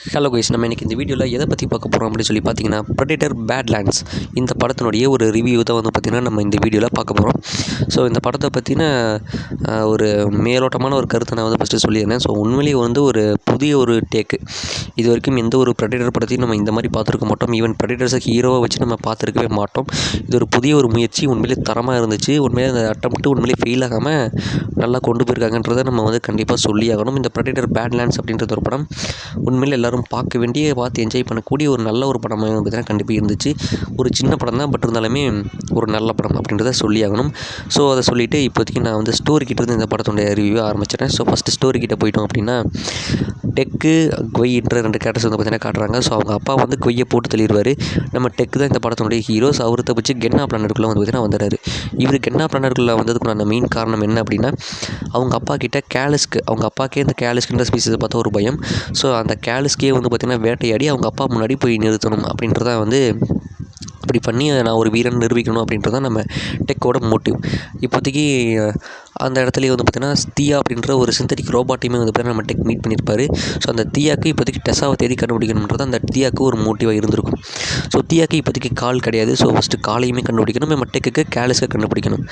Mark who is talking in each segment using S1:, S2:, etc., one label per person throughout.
S1: Hello guys, நம்ம இன்றைக்கி இந்த வீடியோவில் எதை பற்றி பார்க்க போகிறோம் அப்படின்னு சொல்லி பார்த்தீங்கன்னா, ப்ரெடேட்டர் பேட்லேண்ட்ஸ் இந்த படத்தினுடைய ஒரு ரிவ்யூ தான் வந்து பார்த்திங்கன்னா நம்ம இந்த வீடியோவில் பார்க்க போகிறோம். ஸோ இந்த படத்தை பற்றின ஒரு மேலோட்டமான ஒரு கருத்தை நான் வந்து ஃபஸ்ட்டு சொல்லியிருந்தேன். ஸோ உண்மையிலேயே வந்து ஒரு புதிய ஒரு டேக்கு. இது வரைக்கும் எந்த ஒரு ப்ரெடேட்டர் படத்தையும் நம்ம இந்த மாதிரி பார்த்துருக்க மாட்டோம். ஈவன் ப்ரெடேட்டர்ஸை ஹீரோவை வச்சு நம்ம பார்த்துருக்கவே மாட்டோம். இது ஒரு புதிய ஒரு முயற்சி, உண்மையிலேயே தரமாக இருந்துச்சு. உண்மையிலே அந்த அட்டம்ப்ட்டு உண்மையிலேயே ஃபெயில் ஆகாமல் நல்லா கொண்டு போயிருக்காங்கன்றதை நம்ம வந்து கண்டிப்பாக சொல்லி ஆகணும். இந்த ப்ரெடேட்டர் பேட்லேண்ட்ஸ் அப்படின்றது ஒரு படம் உண்மையிலே எல்லோரும் பார்க்க வேண்டிய, பார்த்து என்ஜாய் பண்ணக்கூடிய ஒரு நல்ல ஒரு படமாக பார்த்தீங்கன்னா கண்டிப்பாக இருந்துச்சு. ஒரு சின்ன படம் தான், பட் இருந்தாலுமே ஒரு நல்ல படம் அப்படின்றத சொல்லி ஆகணும். ஸோ அதை சொல்லிவிட்டு இப்போதைக்கு நான் வந்து ஸ்டோரி கிட்டேருந்து இந்த படத்துடைய ரிவ்யூ ஆரம்பிச்சிட்டேன். ஸோ ஃபஸ்ட்டு ஸ்டோரி கிட்டே போயிட்டோம் அப்படின்னா, டெக்கு கொய்ன்ற 2 கேரக்டர்ஸ் வந்து பார்த்தீங்கன்னா காட்டுறாங்க. ஸோ அவங்க அப்பா வந்து கொய்யை போட்டு தள்ளிடுவார். நம்ம டெக்கு தான் இந்த படத்தினுடைய ஹீரோஸ். அவர் தப்பிச்சு கென்னா பிளானருக்குள்ளே வந்து பார்த்தீங்கன்னா வந்துடுறாரு. இவர் கென்னா பிளானருக்குள்ளே வந்ததுக்குள்ள மெயின் காரணம் என்ன அப்படின்னா, அவங்க அப்பா கிட்ட கேலிஸ்க்கு, அவங்க அப்பாக்கே இந்த கேலிஸ்க்குன்ற ஸ்பீசிஸை பார்த்தா ஒரு பயம். ஸோ அந்த கேலிஸ்க்கே வந்து பார்த்திங்கன்னா வேட்டையாடி அவங்க அப்பா முன்னாடி போய் நிறுத்தணும் அப்படின்றத வந்து அப்படி பண்ணி நான் ஒரு வீரன் நிரூபிக்கணும் அப்படின்றது தான் நம்ம டெக்கோட மோட்டிவ். இப்போதைக்கு அந்த இடத்துலையே வந்து பார்த்திங்கன்னா தியா அப்படின்ற ஒரு சிந்தட்டிக் ரோபாட்டையுமே வந்து பார்த்திங்கன்னா நம்ம டெக் மீட் பண்ணியிருப்பார். ஸோ அந்த தியாவுக்கு இப்போதைக்கு டெஸ்ஸாவை தேடி கண்டுபிடிக்கணுன்றது அந்த தியாவுக்கு ஒரு மோட்டிவாக இருந்திருக்கும். ஸோ தியாவுக்கு இப்போதைக்கு கால் கிடையாது. ஸோ ஃபஸ்ட்டு காலையுமே கண்டுபிடிக்கணும், நம்ம டெக்குக்கு கேலிஸ்க்கை கண்டுபிடிக்கணும்.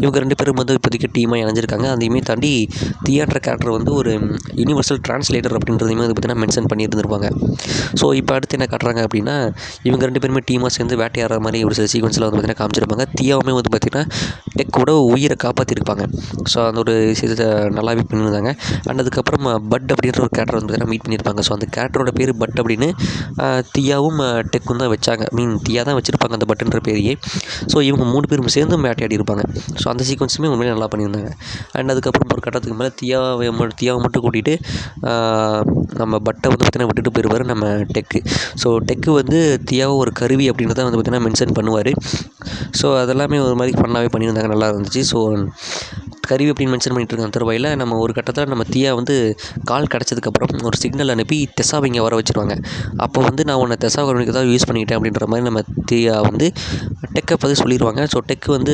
S1: இவங்க 2 பேரும் வந்து இப்போதைக்கு டீமாக இணைஞ்சிருக்காங்க. அதையுமே தாண்டி தியான்ற கேரக்டர் வந்து ஒரு யூனிவர்சல் டிரான்ஸ்லேட்டர் அப்படின்றதையுமே வந்து பார்த்திங்கன்னா மென்ஷன் பண்ணியிருந்திருப்பாங்க. ஸோ இப்போ அடுத்து என்ன காட்டுறாங்க அப்படின்னா, இவங்க 2 பேருமே டீமாக சேர்ந்து வேட்டையாடுற மாதிரி ஒரு சில சீக்வன்ஸில் வந்து பார்த்திங்கன்னா காமிச்சிருப்பாங்க. தியாவுமே வந்து பார்த்திங்கன்னா டெக்கோட உயிரை காப்பாற்றிருப்பாங்க. ஸோ அந்த ஒரு விஷயத்தை நல்லாவே பண்ணியிருந்தாங்க. அண்ட் அதுக்கப்புறம் பட் அப்படின்ற ஒரு கேரக்டர் வந்து பார்த்திங்கன்னா மீட் பண்ணியிருப்பாங்க. ஸோ அந்த கேரக்டரோட பேர் பட் அப்படின்னு தியாவும் டெக்கும் தான் வச்சாங்க. தியா தான் வச்சுருப்பாங்க அந்த பட்டுன்ற பேரையே. ஸோ இவங்க 3 பேரும் சேர்ந்து வேட்டையாடி இருப்பாங்க. ஸோ அந்த சீக்வன்ஸுமே உண்மையிலே நல்லா பண்ணியிருந்தாங்க. அண்ட் அதுக்கப்புறம் ஒரு கட்டத்துக்கு மேலே தியாவை மட்டும் கூட்டிகிட்டு நம்ம பட்டை வந்து பார்த்திங்கன்னா விட்டுட்டு போயிடுவார் நம்ம டெக்கு. ஸோ டெக்கு வந்து தியாவை ஒரு கருவி அப்படின்றத வந்து பார்த்திங்கன்னா மென்ஷன் பண்ணுவார். ஸோ அதெல்லாமே ஒரு மாதிரி ஃபன்னாகவே பண்ணியிருந்தாங்க, நல்லா இருந்துச்சு. ஸோ கருவி அப்படின்னு மென்ஷன் பண்ணிட்டு இருக்க தருவாயில் நம்ம ஒரு கட்டத்தில் நம்ம தியா வந்து கால் கிடச்சதுக்கப்புறம் ஒரு சிக்னல் அனுப்பி தெசாவை இங்கே வர வச்சுருவாங்க. அப்போ வந்து நான் உன்னை தெசா கருவிக்கு தான் யூஸ் பண்ணிக்கிட்டேன் அப்படின்ற மாதிரி நம்ம தியா வந்து டெக்கை பற்றி சொல்லிடுவாங்க. ஸோ டெக்கு வந்து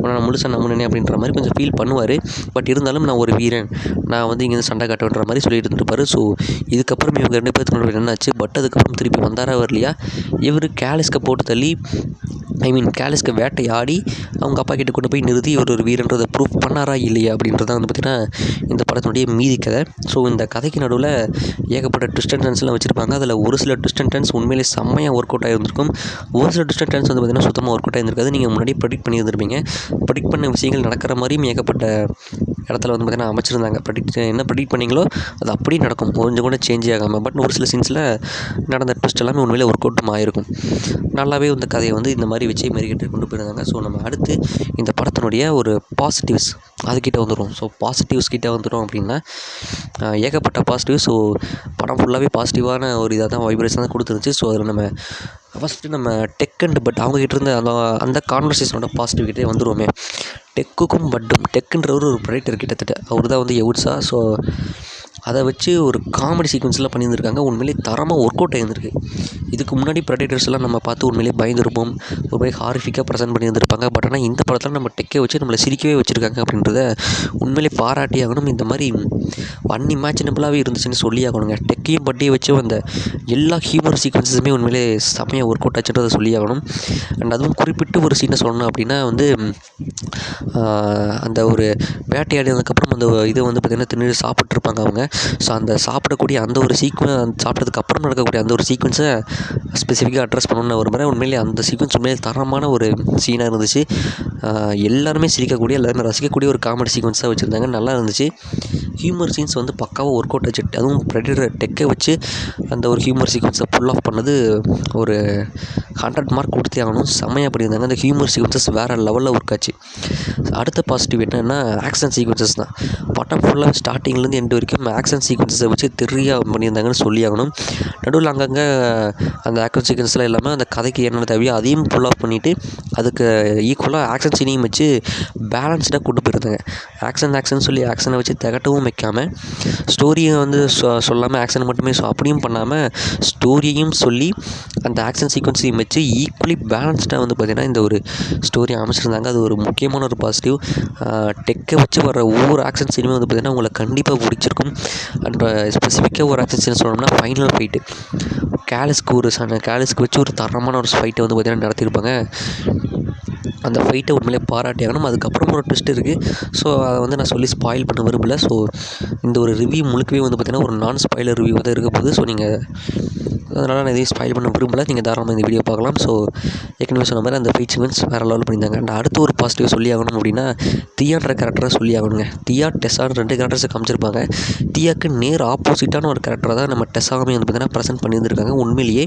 S1: உன்னை முழுசாக நம்பினேன் அப்படின்ற மாதிரி கொஞ்சம் ஃபீல் பண்ணுவார். பட் இருந்தாலும் நான் ஒரு வீரன், நான் வந்து இங்கேருந்து சண்டை காட்டுன்ற மாதிரி சொல்லிட்டு இருந்திருப்பார். ஸோ இதுக்கப்புறம் இவங்க 2 பேருக்கு என்னாச்சு, பட் அதுக்கப்புறம் திருப்பி வந்தாரா வரலையா, இவர் கேலிஸ்க்கை போட்டு தள்ளி கேலிஸ்க்கு வேட்டையாடி அவங்க அப்பா கிட்ட கொண்டு போய் நிறுத்தி இவர் ஒரு வீரன்றதை ப்ரூஃப் பண்ணாரா இல்லையா அப்படின்றத வந்து பார்த்திங்கன்னா இந்த படத்தினுடைய மீதி கதை. ஸோ இந்த கதைக்கு நடுவில் ஏகப்பட்ட ட்விஸ்ட் அண்ட் டர்ன்ஸ்லாம் வச்சுருப்பாங்க. அதில் ஒரு சில ட்விஸ்ட் அண்ட் டர்ன்ஸ் உண்மையிலே செம்மையாக ஒர்க் அவுட் ஆகிருந்திருக்கும். ஒரு சில ட்விஸ்ட் அண்ட் டர்ன்ஸ் வந்து பார்த்திங்கன்னா சுத்தமாக ஒர்க் அவுட் ஆகிருந்திருக்காது. நீங்கள் முன்னாடி ப்ரெடிக்ட் பண்ணியிருந்திருப்பீங்க. ப்ரெடிக்ட் பண்ண விஷயங்கள் நடக்கிற மாதிரியும் ஏகப்பட்ட இடத்துல வந்து பார்த்திங்கன்னா அமைச்சிருந்தாங்க. என்ன ப்ரெடிக்ட் பண்ணிங்களோ அது அப்படியே நடக்கும், கொஞ்சம் கூட சேஞ்ச் ஆகாமல். பட் ஒரு சில சீன்ஸில் நடந்த ட்விஸ்ட் எல்லாமே உண்மையிலே ஒர்க் அவுட்டும் ஆகிருக்கும். நல்லாவே இந்த கதையை வந்து இந்த மாதிரி வச்சு மெருகேற்றி கொண்டு போயிருந்தாங்க. ஸோ நம்ம அடுத்து இந்த படத்தினுடைய ஒரு பாசிட்டிவ்ஸ் அதுக்கிட்ட வந்துடும். ஸோ பாசிட்டிவ்ஸ் கிட்டே வந்துடும் அப்படின்னா ஏகப்பட்ட பாசிட்டிவ். ஸோ படம் ஃபுல்லாகவே பாசிட்டிவான ஒரு இதாக தான் வைப்ரேஷன் தான் கொடுத்துருந்துச்சு. ஸோ அதில் நம்ம ஃபஸ்ட்டு நம்ம டெக் அண்ட் பட் அவங்ககிட்ட இருந்த அந்த கான்வர்சேஷனோட பாசிட்டிவ் கிட்டே வந்துடுவோமே. டெக்குக்கும் பட்டும், டெக்குன்றவர் ஒரு ப்ரெடேட்டர் கிட்டத்தட்ட, அவர் தான் வந்து எவுட்ஸா. ஸோ அதை வச்சு ஒரு காமெடி சீக்வன்ஸ்லாம் பண்ணியிருந்திருக்காங்க. உண்மையிலேயே தரமாக ஒர்க் அவுட் ஆகியிருந்திருக்கு. இதுக்கு முன்னாடி ப்ரெடேட்டர்ஸ் எல்லாம் நம்ம பார்த்து உண்மையிலேயே பயந்துருப்போம், ஒரு மாதிரி ஹாரிஃபிக்காக ப்ரெசென்ட் பண்ணியிருந்திருப்பாங்க. பட் ஆனால் இந்த படத்தில் நம்ம டெக்கை வச்சு நம்மளை சிரிக்கவே வச்சுருக்காங்க அப்படின்றத உண்மையிலே பாராட்டி ஆகணும். இந்த மாதிரி அன்இமேஜினபிளாகவே இருந்துச்சுன்னு சொல்லி ஆகணுங்க. டெக்கையும் பட்டியை வச்சு அந்த எல்லா ஹியூமர் சீக்வன்ஸஸுமே உண்மையிலே செம்மையாக ஒர்க் அவுட் ஆச்சுன்றதை சொல்லி ஆகணும். அண்ட் அதுவும் குறிப்பிட்டு ஒரு சீனை சொல்லணும் அப்படின்னா வந்து அந்த ஒரு வேட்டையாடினதுக்கப்புறம் அந்த இதை வந்து பார்த்திங்கன்னா தின்னு சாப்பிட்ருப்பாங்க அவங்க. ஸோ அந்த சாப்பிடக்கூடிய அந்த ஒரு சாப்பிட்டதுக்கு அப்புறம் நடக்கக்கூடிய அந்த ஒரு சீக்வன்ஸை ஸ்பெசிஃபிக்காக அட்ரஸ் பண்ணணுன்னு ஒரு முறை உண்மையிலே அந்த சீக்வன்ஸ் உண்மையிலே தரமான ஒரு சீனாக இருந்துச்சு. எல்லாருமே சிரிக்கக்கூடிய, எல்லாருமே ரசிக்கக்கூடிய ஒரு காமெடி சீக்வன்ஸாக வச்சுருந்தாங்க, நல்லா இருந்துச்சு. ஹியூமர் சீன்ஸ் வந்து பக்காவாக ஒர்க் அவுட் ஆச்சு. அதுவும் ப்ரெடேட்டர் டெக்கை வச்சு அந்த ஒரு ஹியூமர் சீக்வன்ஸை புல் ஆஃப் பண்ணது ஒரு 100 மார்க் கொடுத்தே ஆகணும். செம்மையாக பண்ணியிருந்தாங்க. அந்த ஹியூமர் சீக்வன்ஸஸ் வேறு லெவலில் ஒர்க் ஆச்சு. அடுத்த பாசிட்டிவ் என்னென்னா ஆக்ஷன் சீக்வன்ஸஸ் தான். படம் ஃபுல்லாக ஸ்டார்டிங்லேருந்து எண்டு வரைக்கும் ஆக்ஷன் சீக்வன்ஸை வச்சு தெரியாக பண்ணியிருந்தாங்கன்னு சொல்லி ஆகணும். நடுவில் அங்கங்கே அந்த ஆக்ஷன் சீக்வன்ஸ்லாம் இல்லாமல் அந்த கதைக்கு என்னென்ன தேவையோ அதையும் புல் ஆஃப் பண்ணிவிட்டு அதுக்கு ஈக்குவலாக ஆக்ஷன் சீனையும் வச்சு பேலன்ஸ்டாக கொண்டு போயிருந்தாங்க. ஆக்ஷன் சொல்லி ஆக்ஷனை வச்சு திகட்டவும் வைக்காமல், ஸ்டோரியை வந்து சொல்லாமல் ஆக்ஷன் மட்டுமே அப்படியும் பண்ணாமல் ஸ்டோரியையும் சொல்லி அந்த ஆக்ஷன் சீக்வன்ஸையும் வச்சு வச்சு ஈக்குவலி பேலன்ஸ்டாக வந்து பார்த்திங்கன்னா இந்த ஒரு ஸ்டோரி அமைச்சிருந்தாங்க. அது ஒரு முக்கியமான ஒரு பாசிட்டிவ். டெக்கை வச்சு வர ஒவ்வொரு ஆக்ஷன் சீனுமே வந்து பார்த்திங்கன்னா உங்களுக்கு கண்டிப்பாக பிடிச்சிருக்கும். அண்ட் ஸ்பெசிஃபிக்காக ஒரு ஆக்ஷன் சீன் சொல்லணும்னா ஃபைனல் ஃபைட்டு கேலிஸ்க்கு வச்சு ஒரு தரமான ஒரு ஃபைட்டை வந்து பார்த்திங்கன்னா நடத்தியிருப்பாங்க. அந்த ஃபைட்டை உண்மையிலே பாராட்டியாகணும். அதுக்கப்புறம் ஒரு ட்விஸ்ட் இருக்குது. ஸோ அதை வந்து நான் சொல்லி ஸ்பாயில் பண்ண விரும்பலை. ஸோ இந்த ஒரு ரிவ்யூ முழுக்கவே வந்து பார்த்திங்கன்னா ஒரு நான் ஸ்பாயிலர் ரிவ்யூ தான் இருக்க போகுது. ஸோ நீங்கள் அதனால் நான் எதையும் ஸ்பாயில் பண்ண விரும்பலை. நீங்கள் தாராளமாக இந்த வீடியோ பார்க்கலாம். ஸோ ஏற்கனவே சொன்ன மாதிரி அந்த ஃபைட் சீக்வென்ஸ் வேறு லெவல் பண்ணியிருந்தாங்க. அண்ட் அடுத்து ஒரு பாசிட்டிவ் சொல்லி ஆகணும் அப்படின்னா தியான்ற கேரக்டரை சொல்லி ஆகணுங்க. தியா டெஸ்ஸான்னு 2 கேரக்டர்ஸை காமிச்சிருப்பாங்க. தியாவுக்கு நேர் ஆப்போசிட்டான ஒரு கேரக்டரை தான் நம்ம டெஸ்ஸாகவே வந்து பார்த்திங்கன்னா ப்ரெசென்ட் பண்ணியிருந்திருக்காங்க. உண்மையிலேயே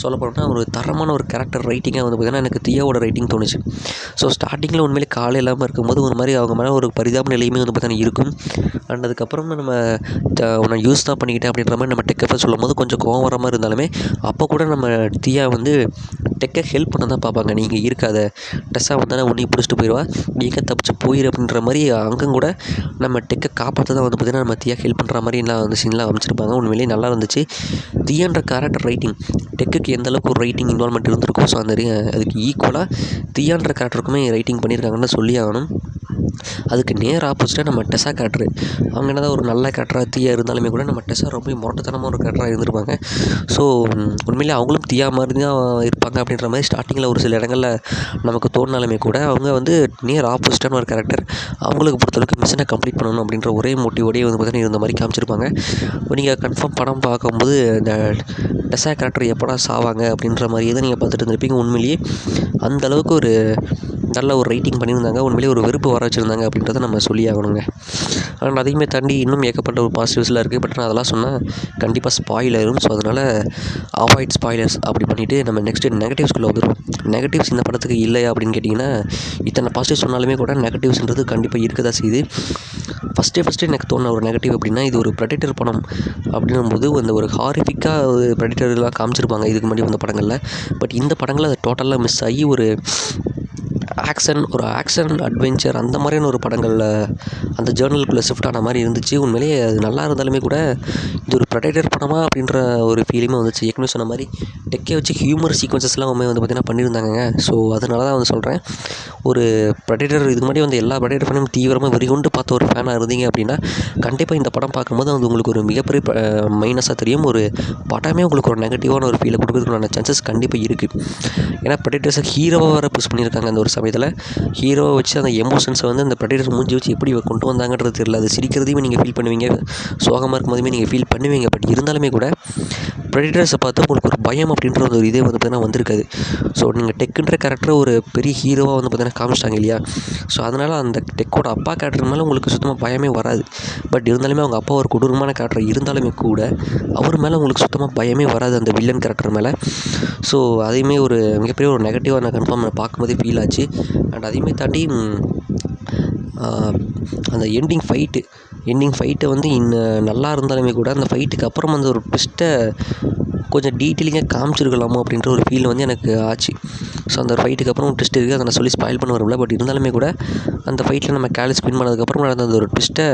S1: சொல்லப்போனால் ஒரு தரமான ஒரு கேரக்டர் ரைட்டிங்காக வந்து பார்த்திங்கன்னா எனக்கு தியாவோட ரைட்டிங் தோணுச்சு. ஸோ ஸ்டார்டிங்கில் உண்மையிலே காலை இல்லாமல் இருக்கும்போது ஒரு மாதிரி அவங்க மேலே ஒரு பரிதாப நிலையுமே வந்து பார்த்தீங்கன்னா இருக்கும். அண்ட் அதுக்கப்புறம் நம்ம உன்னை யூஸ் தான் பண்ணிக்கிட்டேன் அப்படின்ற மாதிரி நம்ம டெக்கை சொல்லும் போது கொஞ்சம் கோவம் வர மாதிரி இருந்தாலுமே அப்போ கூட நம்ம தியா வந்து டெக்கை ஹெல்ப் பண்ண தான் பார்ப்பாங்க. நீங்கள் இருக்காத டெஸ்ஸா வந்தானே உன்னையும் பிடிச்சிட்டு போயிடுவா, நீங்கள் தப்பிச்சு போயிரு அப்படின்ற மாதிரி அங்கே கூட நம்ம டெக்கை காப்பாற்ற தான் வந்து பார்த்திங்கன்னா நம்ம தியா ஹெல்ப் பண்ணுற மாதிரிலாம் வந்து சீன்லாம் அமைச்சிருப்பாங்க. உண்மையிலேயே நல்லா இருந்துச்சு. தியான்ற கேரக்டர் ரைட்டிங் டெக்குக்கு எந்த அளவுக்கு ஒரு ரைட்டிங் இன்வால்மெண்ட் இருந்திருக்கும். ஸோ அந்த அதுக்கு ஈக்குவலாக தியான்ற கேரக்டருக்குமே ரைட்டிங் பண்ணியிருக்காங்கன்னு சொல்லி ஆகணும். அதுக்கு நேர் ஆப்போசிட்டாக நம்ம டெஸ்ஸா கேரக்டர் அவங்க என்ன தான் ஒரு நல்ல கேரக்டராக தியா இருந்தாலுமே கூட நம்ம டெஸ்ஸா ரொம்ப முரட்டுத்தனமாக ஒரு கேரக்டராக இருந்திருப்பாங்க. ஸோ உண்மையிலே அவங்களும் தியா மாதிரி தான் இருப்பாங்க அப்படின்ற மாதிரி ஸ்டார்டிங்கில் ஒரு சில இடங்களில் நமக்கு தோணினாலுமே கூட அவங்க வந்து நேர் ஆப்போசிட்டான ஒரு கேரக்டர். அவங்களுக்கு பொறுத்தளவுக்கு மிஷனை கம்ப்ளீட் பண்ணணும் அப்படின்ற ஒரே மோட்டிவோடையே வந்து பார்த்தீங்கன்னா இருந்த மாதிரி காமிச்சிருப்பாங்க. நீங்கள் கன்ஃபார்ம் படம் பார்க்கும்போது இந்த டெஸ்ஸா கேரக்டர் எப்படா சாவாங்க அப்படின்ற மாதிரியே தான் நீங்கள் பார்த்துட்டு இருந்திருப்பீங்க. உண்மையிலேயே அந்தளவுக்கு ஒரு நல்ல ஒரு ரைட்டிங் பண்ணியிருந்தாங்க. உண்மையிலேயே ஒரு வெறுப்பு வர வச்சுருந்தாங்க அப்படின்றத நம்ம சொல்லி ஆகணுங்க. ஆனால் அதையுமே தாண்டி இன்னும் ஏகப்பட்ட ஒரு பாசிட்டிவ்ஸ்லாம் இருக்குது. பட் நான் அதெல்லாம் சொன்னால் கண்டிப்பாக ஸ்பாயில் ஆயிரும். ஸோ அதனால் அவாய்ட் ஸ்பாய்லர்ஸ் அப்படி பண்ணிவிட்டு நம்ம நெக்ஸ்ட்டு நெகட்டிவ்ஸ்குள்ளே வந்துடுவோம். நெகட்டிவ்ஸ் இந்த படத்துக்கு இல்லையா அப்படின்னு கேட்டிங்கன்னா இத்தனை பாசிட்டிவ் சொன்னாலுமே கூட நெகட்டிவ்ஸ்ன்றது கண்டிப்பாக இருக்க தான் செய்யுது. ஃபஸ்ட்டு எனக்கு தோணுன ஒரு நெகட்டிவ் அப்படின்னா இது ஒரு ப்ரெடிட்டர் படம் அப்படின்னும்போது அந்த ஒரு ஹாரிஃபிக்காக ஒரு ப்ரெடிட்டர்லாம் காமிச்சிருப்பாங்க இதுக்கு முன்னாடி வந்த படங்களில். பட் இந்த படங்களில் அது டோட்டலாக மிஸ் ஆகி ஒரு ஆக்ஷன் அட்வென்ச்சர் அந்த மாதிரியான ஒரு படங்களில் அந்த ஜேர்னலுக்குள்ளே ஷிஃப்ட் ஆன மாதிரி இருந்துச்சு. உண்மையிலேயே அது நல்லா இருந்தாலுமே கூட இது ஒரு ப்ரெடேட்டர் படமா அப்படின்ற ஒரு ஃபீலிங்கே வந்துச்சு. ஏற்கனவே சொன்ன மாதிரி டெக்கை வச்சு ஹியூமர் சீக்வன்சஸ்லாம் வந்து பார்த்திங்கன்னா பண்ணியிருந்தாங்க. ஸோ அதனால தான் வந்து சொல்கிறேன், ஒரு ப்ரெடேட்டர் இதுக்கு முன்னாடி வந்து எல்லா ப்ரெடேட்டர் படமும் தீவிரமாக வெறிகொண்டு பார்த்த ஒரு ஃபேனாக இருந்தீங்க அப்படின்னா கண்டிப்பாக இந்த படம் பார்க்கும்போது அது உங்களுக்கு ஒரு மிகப்பெரிய மைனஸாக தெரியும். ஒரு படமே உங்களுக்கு ஒரு நெகட்டிவான ஒரு ஃபீலை கொடுக்குறதுக்கான சான்சஸ் கண்டிப்பாக இருக்குது. ஏன்னா ப்ரெடேட்டர்ஸை ஹீரோவாக வேறு புஷ் பண்ணியிருக்காங்க. அந்த ஒரு சமயத்தில் ஹீரோவை வச்சு அந்த எமோஷன்ஸை வந்து அந்த ப்ரெடேட்டர் மூஞ்சி வச்சு எப்படி கொண்டு வந்தாங்கன்றது தெரியல. அது சிரிக்கிறதையுமே நீங்கள் ஃபீல் பண்ணுவீங்க, சோகமாக இருக்கும்போதுமே நீங்கள் ஃபீல் பண்ணுவீங்க. பட் இருந்தாலுமே கூட ப்ரெடேட்டர்ஸை பார்த்து உங்களுக்கு ஒரு பயம் அப்படின்ற ஒரு இதே வந்து பார்த்தீங்கன்னா வந்திருக்காது. ஸோ நீங்கள் டெக்குன்ற கேரக்டர் ஒரு பெரிய ஹீரோவாக வந்து பார்த்தீங்கன்னா காமிச்சிட்டாங்க இல்லையா. ஸோ அதனால் அந்த டெக்கோட அப்பா கேரக்டர் மேலே உங்களுக்கு சுத்தமாக பயமே வராது. பட் இருந்தாலுமே அவங்க அப்பா ஒரு கொடூரமான கேரக்டர் இருந்தாலுமே கூட அவர் மேலே உங்களுக்கு சுத்தமாக பயமே வராது அந்த வில்லன் கேரக்டர் மேலே. ஸோ அதையுமே ஒரு மிகப்பெரிய ஒரு நெகட்டிவாக நான் கன்ஃபார்ம் பார்க்கும்போதே ஃபீல் ஆச்சு. அண்ட் அதையுமே தாண்டி அந்த எண்டிங் ஃபைட்டை வந்து நல்லா இருந்தாலுமே கூட அந்த ஃபைட்டுக்கு அப்புறம் அந்த ஒரு ட்விஸ்ட்டை கொஞ்சம் டீட்டெயிலிங்காக காமிச்சிருக்கலாமோ அப்படின்ற ஒரு ஃபீல் வந்து எனக்கு ஆச்சு. ஸோ அந்த ஃபைட்டுக்கு அப்புறம் ஒரு ட்விஸ்ட் இருக்குது, அதை நான் சொல்லி ஸ்பாயில் பண்ண வரல. பட் இருந்தாலுமே கூட அந்த ஃபைட்டில் நம்ம கேலிஸ் வின் பண்ணதுக்கப்புறம் நடந்த அந்த ஒரு ட்விஸ்ட்டை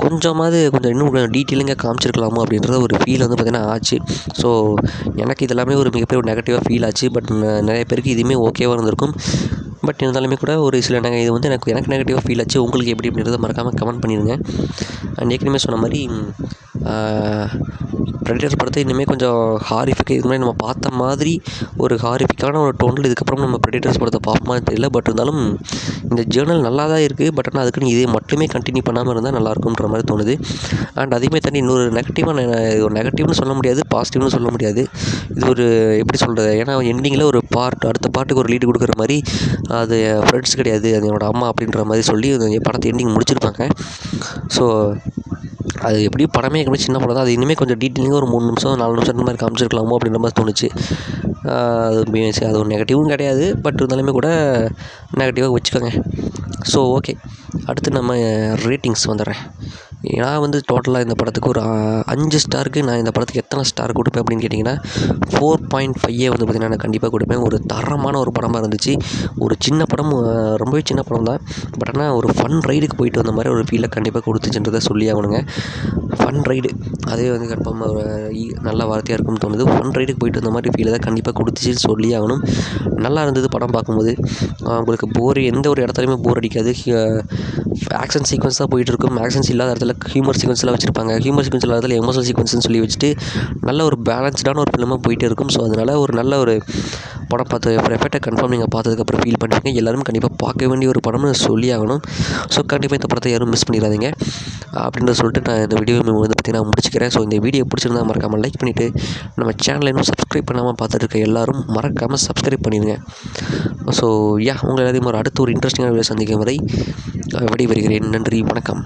S1: கொஞ்சம் இன்னும் டீட்டெயிலிங்காக காமிச்சிருக்கலாமோ அப்படின்ற ஒரு ஃபீல் வந்து பார்த்திங்கன்னா ஆச்சு. ஸோ எனக்கு இதெல்லாமே ஒரு மிகப்பெரிய ஒரு நெகட்டிவாக ஃபீல் ஆச்சு. பட் நிறைய பேருக்கு இதுவுமே ஓகேவாக இருந்திருக்கும். பட் இருந்தாலுமே கூட ஒரு சில இது வந்து எனக்கு நெகட்டிவாக ஃபீல் ஆச்சு. உங்களுக்கு எப்படி அப்படின்றத மறக்காமல் கமெண்ட் பண்ணிடுங்க. அண்ட் ஏற்கனவே சொன்ன மாதிரி ப்ரெடேட்டர் படத்தை இனிமேல் கொஞ்சம் ஹாரிஃபிக்காக இதுக்கு முன்னாடி நம்ம பார்த்த மாதிரி ஒரு ஹாரிஃபிக்கான ஒரு டோனில் இதுக்கப்புறம் நம்ம ப்ரெடேட்டர்ஸ் படத்தை பார்ப்போமான்னு தெரியல. பட் இருந்தாலும் இந்த ஜேர்னல் நல்லா தான் இருக்குது. பட் ஆனால் அதுக்குன்னு இதே மட்டுமே கண்டினியூ பண்ணாமல் இருந்தால் நல்லாயிருக்குன்ற மாதிரி தோணுது. அண்ட் அதேமாதிரி தாண்டி இன்னொரு நெகட்டிவ்னு சொல்ல முடியாது, பாசிட்டிவ்னு சொல்ல முடியாது. இது ஒரு எப்படி சொல்கிறது, ஏன்னா எண்டிங்கில் ஒரு அடுத்த பாட்டுக்கு ஒரு லீடு கொடுக்குற மாதிரி அது ஃப்ரெண்ட்ஸ் கிடையாது, அது என்னோடய அம்மா அப்படின்ற மாதிரி சொல்லி படத்தை எண்டிங் முடிச்சிருப்பாங்க. ஸோ அது எப்படியும் படமே எப்படி சின்ன படம் தான், அது இனிமேல் கொஞ்சம் டீட்டெயிலிங்காக ஒரு 3 நிமிஷம் 4 நிமிஷம் இந்த மாதிரி காமிச்சிருக்கலாமோ அப்படின்ற மாதிரி தோணுச்சு. அது ஒரு நெகட்டிவும் கிடையாது. பட் இருந்தாலுமே கூட நெகட்டிவாக வச்சுக்கோங்க. ஸோ ஓகே, அடுத்து நம்ம ரேட்டிங்ஸ் வந்துடுறேன். நான் வந்து டோட்டலாக இந்த படத்துக்கு ஒரு 5 ஸ்டாருக்கு நான் இந்த படத்துக்கு எத்தனை ஸ்டார் கொடுப்பேன் அப்படின்னு கேட்டிங்கன்னா 4.5 வந்து பார்த்திங்கன்னா நான் கண்டிப்பாக கொடுப்பேன். ஒரு தரமான ஒரு படமாக இருந்துச்சு. ஒரு சின்ன படம், ரொம்பவே சின்ன படம் தான். பட் ஆனால் ஒரு ஃபன் ரைடுக்கு போயிட்டு வந்த மாதிரி ஒரு ஃபீலை கண்டிப்பாக கொடுத்துச்சுன்றதை சொல்லி ஆகணுங்க. ஃபன் ரைடு அதுவே வந்து கன்ஃபார்மாக ஒரு நல்ல வார்த்தையாக இருக்கும்னு தோணுது. ஃபன் ரைடுக்கு போயிட்டு வந்த மாதிரி ஃபீலை தான் கண்டிப்பாக கொடுத்துச்சுன்னு சொல்லி ஆகணும். நல்லா இருந்தது படம் பார்க்கும்போது. உங்களுக்கு எந்த ஒரு இடத்துலையுமே போர் அடிக்காது. ஆக்ஷன் சீக்வன்ஸ் தான் போயிட்டுருக்கும். ஆக்ஷன்ஸ் இல்லாத இடத்துல ஹியூமர் சீக்வன்ஸ்லாம் வச்சுருப்பாங்க. ஹியூமர் சீக்வன்ஸ் இல்லாத இடத்துல எமோஷனல் சீக்வன்ஸ்னு சொல்லி வச்சுட்டு நல்ல ஒரு பேலன்ஸ்டான ஒரு ஃபிலிமாக போயிட்டே இருக்கும். ஸோ அதனால் ஒரு நல்ல ஒரு படம் பார்த்து எஃபெக்டை கன்ஃபார்ம் நீங்கள் பார்த்ததுக்கப்புறம் ஃபீல் பண்ணுவீங்க. எல்லோரும் கண்டிப்பாக பார்க்க வேண்டிய ஒரு படம்னு சொல்லி ஆகணும். ஸோ கண்டிப்பாக இந்த படத்தை யாரும் மிஸ் பண்ணிடாதீங்க அப்படின்றத சொல்லிட்டு நான் இந்த வீடியோ வந்து பார்த்திங்கன்னா முடிச்சுக்கிறேன். ஸோ இந்த வீடியோ பிடிச்சிருந்தா மறக்காமல் லைக் பண்ணிவிட்டு நம்ம சேனலை இன்னும் சப்ஸ்கிரைப் பண்ணாமல் பார்த்துட்டு இருக்க எல்லோரும் மறக்காமல் சப்ஸ்கிரைப் பண்ணிடுங்க. ஸோ உங்களை எல்லாத்தையும் அடுத்த ஒரு இன்ட்ரெஸ்டிங்கான வீடியோ சந்திக்கும் வரை விடைபெறுகிறேன். நன்றி, வணக்கம்.